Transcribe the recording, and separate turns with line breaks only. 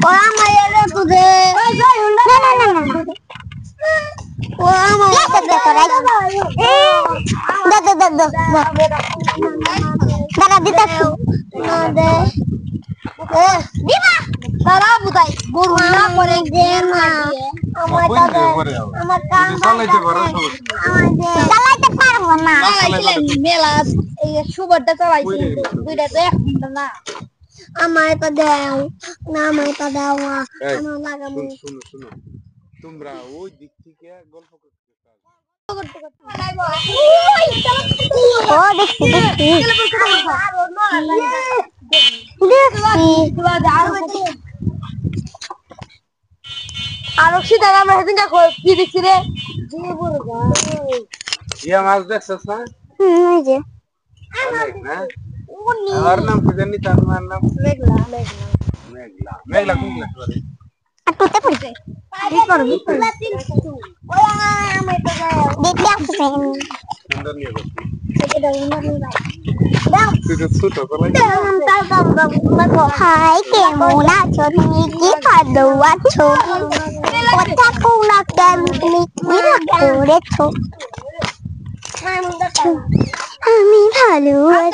ও আমার এরে তুদে না না না না ও আমার দে তো রাই দে দাদা দিতে না দে এ দিবা তারা বুঝাই গরু না করে দে না আমার দাদা আমার কাম চালাইতে পারো চালাইতে পারবো না মেলা এই সুবরটা চালাইছি দুইটা তো এক ঘন্টা না আমায় তো দাও না আমায় তো দাও আমার লাগাবো
শুনো তোমরা ওই দিক থেকে গল্প করতে
ও দেখছি আরো সিধা আমরা সেদিন কি দেখছি রে
ইয়া মাছ দেখছস না
এই যে
আর নাম কি জানি তার নাম
মেঘলা
কোন ক্লাস করে
আর তোতে পড়ছে ওই আমি তো দেখতে আসছে
সুন্দর নিয়ে গেছি
দাও
তুই তো ছোট কলাই
হাই কেমন আছো তুমি কি ভালো আছো কথা কোনা কেমনি কি করেছো আমি ভালো আছি